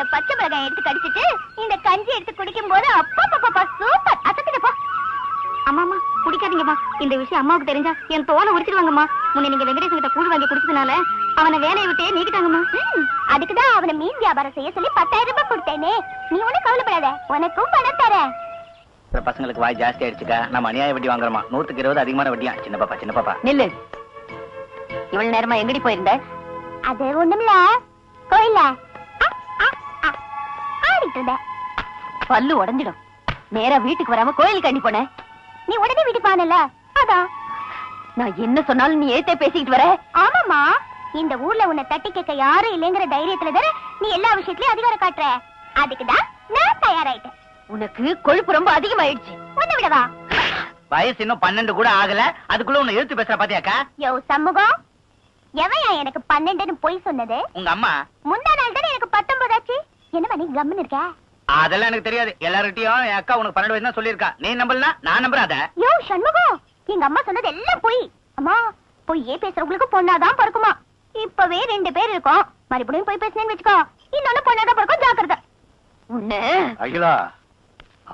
இந்த பச்சை மிளகாய் எடுத்து கடிச்சிட்டு இந்த கஞ்சி எடுத்து குடிக்கும் போது அப்பா சூப்பர். அசத்துக்கப்பா. அம்மாமா குடிக்காதீங்கம்மா. இந்த விஷயம் அம்மாவுக்கு தெரிஞ்சா என் தோலை உரிச்சிருவாங்கம்மா. முன்ன நீங்க வெங்கடேசன் கிட்ட கூழ் வாங்கி குடிச்சதுனால அவனை வேலையை விட்டே நீக்கிட்டாங்கம்மா. அதுக்குதான் அவனை மீன் வியாபாரம் செய்ய சொல்லி 10,000 ரூபாய் கொடுத்தேனே. நீ ஒண்ணு கவலைப்படாத, உனக்கும் பணம் தரேன். பசங்களுக்கு வாய் ஜாஸ்தி ஆயிடுச்சுக்கா. நம்ம அநியாய வட்டி வாங்குறோமா? 100க்கு 20 அதிகமான வட்டியா? சின்ன பாப்பா நில்லு. இவ்வளவு நேரமா எங்கடி போயிருந்த? அது ஒண்ணுமில்ல, கோயில்ல ஆடிட்டு இருந்த. பல்லு உடைஞ்சிடும். நேரா வீட்டுக்கு வராம கோயிலுக்கு அண்டி போன. நீ உடனே வீட்டுக்கு வானல, அதான். நான் என்ன சொன்னாலும் நீ ஏத்தே பேசிக்கிட்டு வர. ஆமாமா, இந்த ஊர்ல உன்னை தட்டி கேட்க யாரும் இல்லைங்கிற தைரியத்துல தானே நீ எல்லா விஷயத்திலயும் அதிகாரம் காட்டுற. அதுக்குதான் நான் தயாராயிட்டேன். உனக்கு கொழுப்பு ரொம்ப அதிகமாயிடுச்சு. உன்னை விடவா? வயசு இன்னும் 12 கூட ஆகல, அதுக்குள்ள உன்னை எழுத்து பேசுற பாத்தியாக்கா? யோ சண்முகம், எவையா எனக்கு 12ன்னு பொய் சொன்னது? உங்க அம்மா. முந்தா நாள் தானே எனக்கு 19 ஆச்சு. என்னமா நீ கம்முன்னு இருக்க? அதெல்லாம் எனக்கு தெரியாது. எல்லார்கிட்டயும் என் அக்கா உனக்கு 12 வயசு தான் சொல்லியிருக்கா. நீ நம்பலனா நான் நம்புறாத. யோ சண்முகம், எங்க அம்மா சொன்னது எல்லாம் பொய். அம்மா, பொய்யே பேசுறவங்களுக்கு பொண்ணாதான் பிறக்குமா. இப்பவே 2 பேர் இருக்கோம். மறுபடியும் போய் பேசுனேன்னு வச்சுக்கோ, இன்னொன்னு பொண்ணாதான் பிறக்கும். ஜாக்கிரதை. உன்ன அகிலா,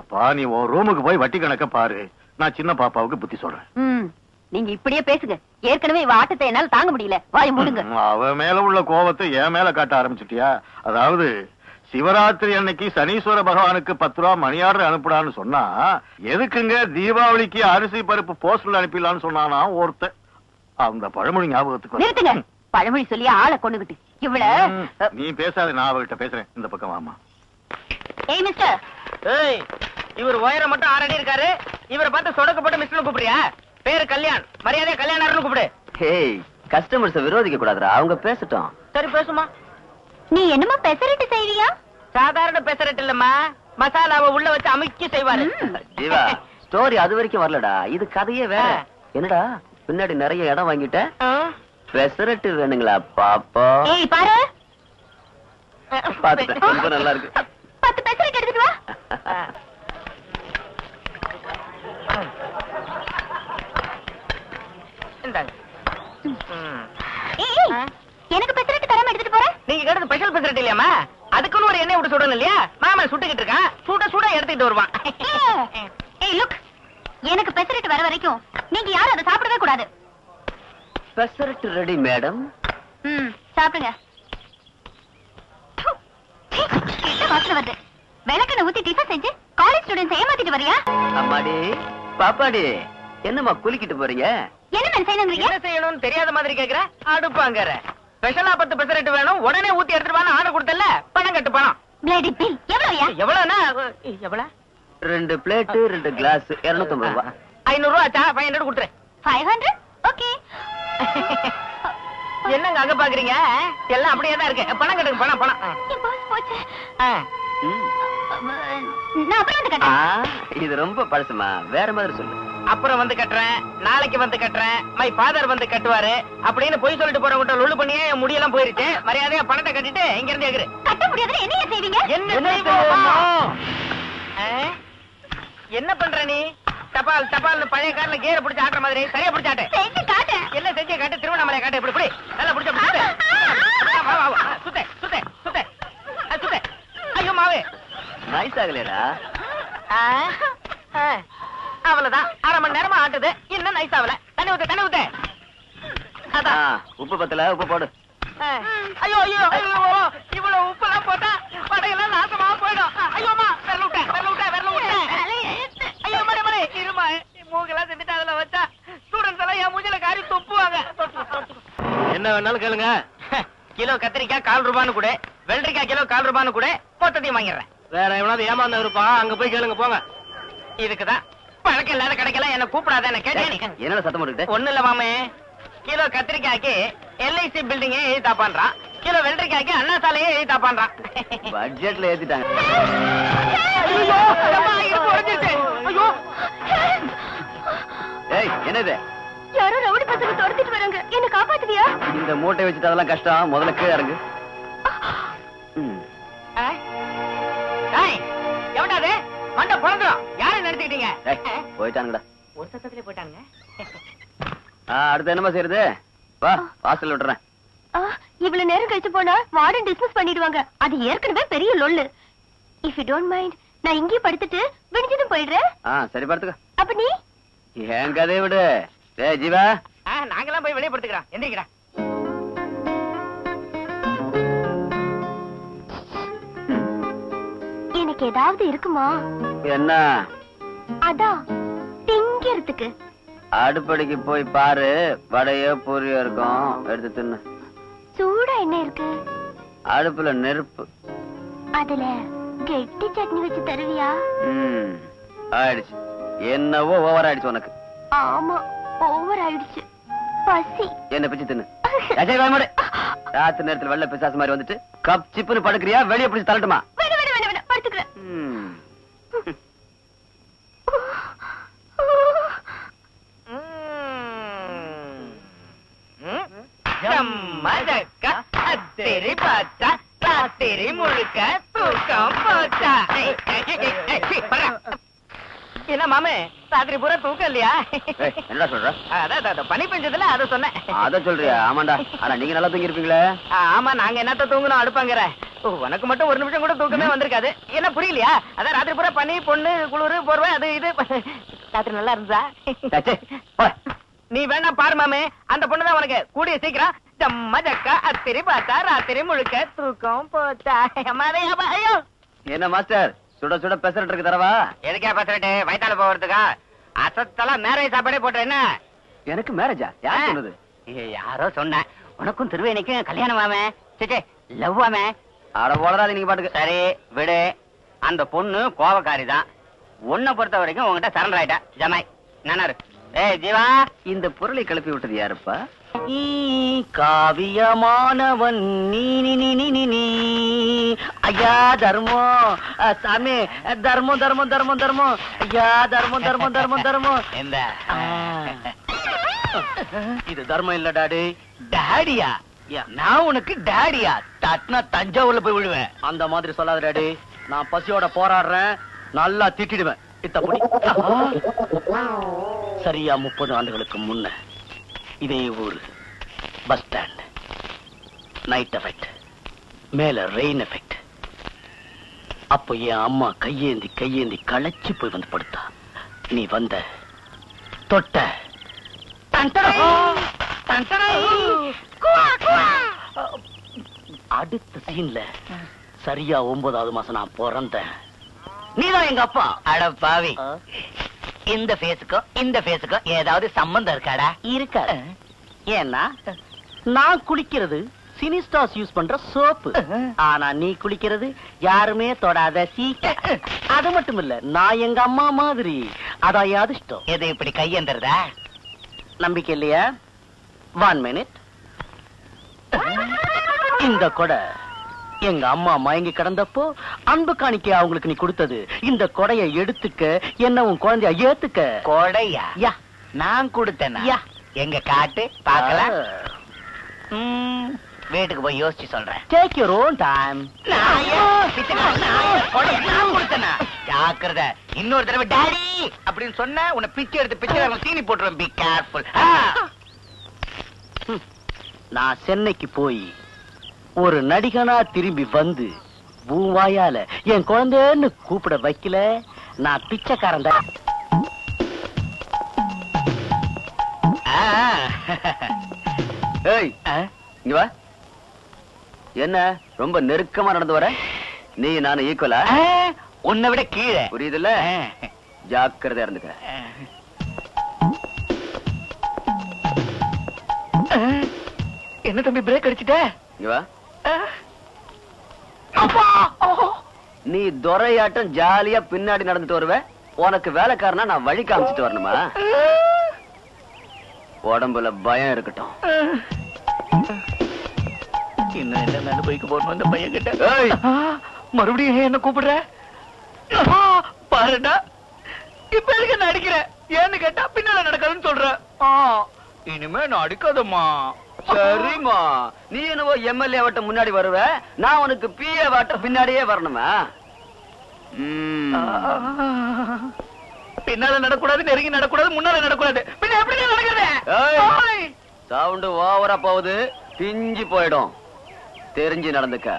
அப்பா நீ உன் ரூமுக்கு போய் வட்டி கணக்க பாரு. நான் சின்ன பாப்பாவுக்கு புத்தி சொல்றேன். நீங்க இப்படியே பேசுங்க. ஏற்கனவே இவ ஆட்டத்தை என்னால தாங்க முடியல. வாய் மூடுங்க. அவ மேல உள்ள கோபத்தை என் மேல காட்ட ஆரம்பிச்சுட்டியா? அதாவது சிவராத்திரி அன்னைக்கு சனீஸ்வர பகவானுக்கு 10 ரூபா மணி ஆர்டர் அனுப்புடான்னு சொன்னா, எதுக்குங்க தீபாவளிக்கு அரிசி பருப்பு போஸ்டல் அனுப்பிடலான்னு சொன்னானா ஒருத்த. அந்த பழமொழி ஞாபகத்துக்கு நிறுத்துங்க. பழமொழி சொல்லி ஆளை கொண்டுகிட்டு இவள. நீ பேசாத, நான் அவகிட்ட பேசுறேன். இந்த பக்கம் வாமா. ஏய் மிஸ்டர். ஏய், இவர் உயரம் மட்டும் 6 அடி இருக்காரு. இவரை பார்த்து சொடக்கப்பட்டு மிஸ்டர் கூப்பிடுறியா? பேரு கல்யாண், மரியாதையா கல்யாணாருன்னு கூப்பிடு. ஹேய், கஸ்டமர்ஸ் விரோதிக்க கூடாதுடா. அவங்க பேசட்டும். சரி பேசுமா. நீ என்னமா பெசரட்டு செய்வியா? சாதாரண பெசரட்டு இல்லம்மா, மசாலாவை உள்ள வச்சு அமுக்கி செய்வாரு. ஜீவா, ஸ்டோரி அது வரைக்கும் வரலடா. இது கதையே வேற. என்னடா பின்னாடி நிறைய இடம் வாங்கிட்ட? பெசரட்டு வேணுங்களா பாப்பா? ஏய் பாரு, பாத்துட்டேன். ரொம்ப நல்லா இருக்கு. 10 பெசரட்டு எடுத்துட்டு வா. இந்தாங்க. ஏய், எனக்கு பெசரட்டு தராம எடுத்துட்டு போற? நீங்க கேட்டது ஸ்பெஷல் பெசரட்டு இல்லையாமா? அதுக்குன்னு ஒரு எண்ணெய் விட்டு சுடணும் இல்லையா? மாமன் சுட்டுக்கிட்டு இருக்கான். சுட எடுத்துக்கிட்டு வருவான். ஏய் லுக், எனக்கு பெசரட்டு வர வரைக்கும் நீங்க யாரும் அதை சாப்பிடவே கூடாது. Pesarattu ready madam. சாப்பிடுங்க. கெட்ட வாசனை வருது. விளக்கெண்ண ஊத்தி டிஃபன் செஞ்சு காலேஜ் ஸ்டூடெண்ட்ஸ் ஏமாத்திட்டு வரியா? அம்மாடி பாப்பாடி, என்னம்மா குளிக்கிட்டு போறீங்க? என்ன மேன் செய்யணும்ன்றீங்க? என்ன செய்யணும்னு தெரியாத மாதிரி கேக்குற? அடுப்பாங்கற ஸ்பெஷலா 10 பெசரட்டு வேணும், உடனே ஊத்தி எடுத்துட்டு வான்னு ஆர்டர் கொடுத்தல. பணம் கட்டு பணம். பிளேடி பில் எவ்வளவுயா? எவ்வளவுனா எவ்வளவு? 2 பிளேட் 2 கிளாஸ் 250 ரூபாய். 500 ரூபா ஆச்சா? 500 கொடுத்துறேன். 500? ஓகே. என்னங்க அங்க பாக்குறீங்க? எல்லாம் அப்படியே தான் இருக்கு. பணம் கட்டுங்க. பணம் பணம். என் பாஸ் போச்சு. ம். நான் அப்புறம் வந்து கட்டறேன். இது ரொம்ப பழசுமா, வேற மாதிரி சொல்லு. அப்புறம் வந்து கட்டுறேன், நாளைக்கு வந்து கட்டுறேன், மை ஃபாதர் வந்து கட்டுவாரு அப்படின்னு போய் சொல்லிட்டு போறவங்க லொல்லு பண்ணியே என் முடியெல்லாம் போயிருச்சு. மரியாதையா பணத்தை கட்டிட்டு இங்க இருந்து எகிரு. கட்ட முடியாதுன்னு என்ன செய்வீங்க? என்ன செய்வோமா? என்ன பண்ற நீ? தபால் தபால்னு பழைய கார்ல கேர பிடிச்சு ஆட்டுற மாதிரி சரியா பிடிச்சு ஆட்டு. செஞ்சு காட்டு. என்ன செஞ்சு காட்டு? திருவண்ணாமலை காட்டு. இப்படி இப்படி நல்லா பிடிச்ச சுத்த சுத்த சுத்த சுத்த. ஐயோ மாவே நைஸ் ஆகலையடா. அவ்வளவுதான். 1/2 மணி நேரமா ஆட்டுது, இன்னும் நைஸ் ஆகல. தண்ணி ஊத்து தண்ணி ஊத்து. உப்பு பத்தல, உப்பு போடு. ஐயோ ஐயோ ஐயோ, இவ்வளவு உப்பு எல்லாம் போட்டா படையெல்லாம் நாசமா போயிடும். ஐயோமா, விரல விட்டேன். ஐயோ மடை மடை இருமா, மூக்கெல்லாம் செஞ்சுட்டு அதுல வச்சா ஸ்டூடெண்ட்ஸ் எல்லாம் என் மூஞ்சில காரி துப்புவாங்க. என்ன வேணாலும் கேளுங்க. கிலோ கத்திரிக்காய் 4 ரூபான்னு கூட, வெள்ளரிக்காய் கிலோ 4 ரூபான்னு கூட மொத்தத்தையும் வாங்கிடுறேன். வேற எவனாவது ஏமாந்த இருப்பான், அங்க போய் கேளுங்க போங்க. இதுக்குதான் பழக்கம் இல்லாத கடைக்கெல்லாம் என்ன கூப்பிடாத. என்ன கேட்டேன். என்ன சத்தம் போட்டுக்கிட்டு? ஒண்ணு இல்ல மாமே, கிலோ கத்திரிக்காய்க்கு LIC பில்டிங்கே எழுதி தாப்பான்றான், கிலோ வெள்ளரிக்காய்க்கு அண்ணா சாலையே எழுதி தாப்பான்றான். பட்ஜெட்ல ஏத்திட்டாங்க. ஏய், என்னது? யாரோ ரவுடி பசங்க துரத்திட்டு வராங்க. என்ன காப்பாத்துவியா? இந்த மூட்டை வச்சுட்டு அதெல்லாம் கஷ்டம். முதல்ல கீழே இறங்கு. எவனாது மண்ட பிறந்துடும். யாரை நினைச்சுக்கிட்டீங்க? போயிட்டானுங்கடா. ஒரு சத்தத்திலே போயிட்டானுங்க. அடுத்து என்னமா செய்யறது? வா, வாசல் விட்டுறேன். இவ்வளவு நேரம் கழிச்சு போனா வார்டன் டிஸ்மிஸ் பண்ணிடுவாங்க. அது ஏற்கனவே பெரிய லொல்லு. இஃப் யூ டோன்ட் மைண்ட் நான் இங்கே படுத்துட்டு விடிஞ்சதும் போயிடுறேன். சரி படுத்துக்க. அப்ப நீ என் கதையை விடு. ஜீவா நாங்கெல்லாம் போய் வெளியே படுத்துக்கிறோம். எந்திரிக்கிறேன். எனக்கு ஏதாவது இருக்குமா? என்ன? அதான் திங்கிறதுக்கு. அடுப்படிக்கு போய் பாரு, வடையோ பூரியோ இருக்கும், எடுத்து தின்னு. சூடா என்ன இருக்கு? அடுப்புல நெருப்பு. அதுல கெட்டி சட்னி வச்சு தருவியா? ஆயிடுச்சு. என்னவோ ஓவர் ஆயிடுச்சு உனக்கு. ஆமா, ஓவர் ஆயிடுச்சு. பசி. என்ன பிச்சு தின்னு. ராத்திரி நேரத்துல வெள்ள பிசாசு மாதிரி வந்துட்டு கப் சிப்புன்னு படுக்கிறியா? வெளியே பிடிச்சு தள்ளட்டுமா? படுத்துக்கிறேன். ராத்திரி முழுக்க தூக்கம் போச்சா? என்ன மாமே, ராத்திரி பூரா தூக்கம் இல்லையா? என்ன சொல்ற? அதான் பனி பெஞ்சதுல அத சொன்னேன். அத சொல்றியா? ஆமாண்டா. ஆனா நீங்க நல்லா தூங்கி இருப்பீங்களே. ஆமா, நாங்க என்னத்த தூங்கணும் அடுப்பாங்கிற. உனக்கு மட்டும் ஒரு நிமிஷம் கூட தூக்கமே வந்திருக்காது. என்ன புரியலையா? அதான் ராத்திரி பூரா பனி, பொண்ணு, குளிரு, போர்வை, அது இது. ராத்திரி நல்லா இருந்தா? நீ வேணா பாரு மாமே, அந்த பொண்ணுதான் உனக்கு. கூடிய சீக்கிரம் ஜம்மா ஜக்கா அத்திரி பார்த்தா ராத்திரி முழுக்க தூக்கம் போச்சா? ஐயோ, என்ன மாஸ்டர், சுட சுட பெசரட் இருக்கு தரவா? எதுக்கே பெசரட்டு? வயித்தால போறதுக்கா? அசத்தெல்லாம் மேரேஜ் சாப்பாடே போட்ட என்ன? எனக்கு மேரேஜா? யார் சொன்னது? யாரோ சொன்ன. உனக்கும் திருவேணிக்கும் கல்யாணம் ஆமே. சே, லவ் ஆமே. அட போலராது நீங்க பாட்டுக்கு. சரி விடு. அந்த பொண்ணு கோவக்காரி தான். உன்னை பொறுத்த வரைக்கும் உங்ககிட்ட சரண்டர் ஆயிட்டா. ஜமாய் நானாரு. ஜீவா, இந்த பொருளை கிளப்பி விட்டது யாருப்பா? காவியமானவன் நீ ஐயா தர்மம். சாமி, தர்மம் தர்மம் தர்மம் தர்மம். ஐயா தர்மம் தர்மம் தர்மம் தர்மம். எந்த இது தர்மம் இல்ல டாடி. டாடியா? நான் உனக்கு டாடியா? தட்னா தஞ்சாவூர்ல போய் விழுவேன். அந்த மாதிரி சொல்லாத டாடி. நான் பசியோட போராடுறேன், நல்லா திட்டிடுவேன். இத்தப்படி சரியா 30 ஆண்டுகளுக்கு முன்ன இதே ஊரு பஸ் ஸ்டாண்ட். நைட் எஃபெக்ட், மேல ரெயின் எஃபெக்ட். அப்போ என் அம்மா கையேந்தி கையேந்தி களைச்சு போய் வந்து படுத்தா. நீ வந்த, தொட்ட. அடுத்த சீன்ல சரியா 9வது மாசம் நான் பிறந்தேன். நீதான் எங்க அப்பா. அட பாவி, இந்த ஃபேஸுக்கும் இந்த ஃபேஸுக்கும் ஏதாவது சம்பந்தம் இருக்காடா? இருக்காது. ஏன்னா நான் குளிக்கிறது சினிஸ்டாஸ் யூஸ் பண்ற சோப்பு. ஆனா நீ குளிக்கிறது யாருமே தொடாத சீக்க. அது மட்டும் இல்ல, நான் எங்க அம்மா மாதிரி. அதான் அதிர்ஷ்டம். எது இப்படி கையெந்தறதா? நம்பிக்கை இல்லையா? 1 மினிட். இந்த கொடை எங்க அம்மா மயங்கி கிடந்தப்போ அன்பு காணிக்கை அவங்களுக்கு நீ கொடுத்தது. இந்த கொடையை எடுத்துக்க, என்ன உன் குழந்தைய ஏத்துக்க. கொடையா? யா, நான் கொடுத்தேன். யா, எங்க காட்டு பார்க்கலாம். வீட்டுக்கு போய் யோசிச்சு சொல்றேன். Take your own time. ஜாக்கிரத, இன்னொரு தடவை டாடி அப்படின்னு சொன்ன உன்னை பிச்சை எடுத்து பிச்சை தீனி போட்டுருவேன். Be careful. நான் சென்னைக்கு போய் ஒரு நடிகனா திரும்பி வந்து பூவாயால என் குழந்தைன்னு கூப்பிட வைக்கல, நான் பிச்சைக்காரன் தான். ஏய், இங்க வா. என்ன ரொம்ப நெருக்கமா நடந்து வர? நீ நானும் ஈக்குவலா? உன்னை விட கீழே. புரியுதுல்ல? ஜாக்கிரதையா இருந்துக்க. என்ன தம்பி பிரேக் அடிச்சுட்ட? இங்க வா. நீ துரையாட்டம் ஜாலியா பின்னாடி நடந்துட்டு வருவ. உனக்கு வேலைக்காரனா நான் வழி காமிச்சிட்டு வரணுமா? உடம்புல பயம் இருக்கட்டும். இன்னும் என்ன அனுபவிக்க போறோம் இந்த பையன் கிட்ட. மறுபடியும் என்ன கூப்பிடுற? பாருடா, இப்ப எதுக்கு நடிக்கிற? ஏன்னு கேட்டா பின்னால நடக்காதுன்னு சொல்ற. இனிமே நான் அடிக்காதம்மா. சரிம்மா, நீ என்னவோ எம்எல்ஏ வாட்ட முன்னாடி வருவ, நான் உனக்கு பிஏ வாட்ட பின்னாடியே வரணுமா? பின்னால நடக்கூடாது, நெருங்கி நடக்கூடாது, முன்னால நடக்கூடாது. பின்ன எப்படி நடக்கிறது? சவுண்ட் ஓவரா போகுது. பிஞ்சு போயிடும். தெரிஞ்சு நடந்துக்க.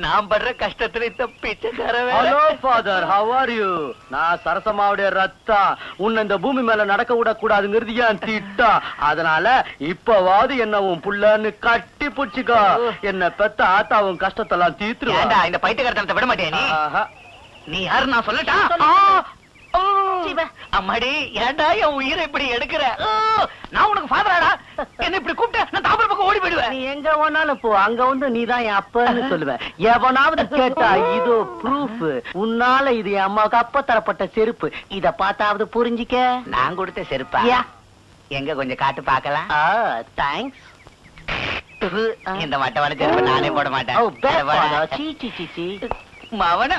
நான் படுற கஷ்டத்துல இந்த பிச்சைக்கார hello father, how are you? நான் சரசமாவுடைய ரத்தம். உன்னை இந்த பூமி மேல நடக்க விட கூடாதுங்கிறது என் திட்டம். அதனால இப்பவாது என்ன உன் புள்ளன்னு கட்டி புடிச்சுக்கோ. என்ன பெத்த ஆத்தாவும் கஷ்டத்தெல்லாம் தீத்துருவாண்டா. இந்த பைத்தியக்காரத்தனத்தை விட மாட்டியா நீ? நீ யாரு நான் சொல்லட்டா? அம்மாடி, ஏன்டா என் உயிரை இப்படி எடுக்கிற? நான் உனக்கு ஃபாதராடா. என்ன இப்படி கூப்பிட்ட நான் தாம்பரம் பக்கம் ஓடி போயிடுவேன். நீ எங்க வேணாலும் போ, அங்க வந்து நீதான் என் அப்பன்னு சொல்லுவேன். எவனாவது கேட்டா இதோ ப்ரூஃப். உன்னால இது என் அம்மாவுக்கு அப்ப தரப்பட்ட செருப்பு. இத பார்த்தாவது புரிஞ்சிக்க. நான் கொடுத்த செருப்பா? எங்க கொஞ்சம் காட்டு பாக்கலாம். தேங்க்ஸ். இந்த மட்டை வள செருப்பு நானே போட மாட்டேன். சீ சீ சீ மவன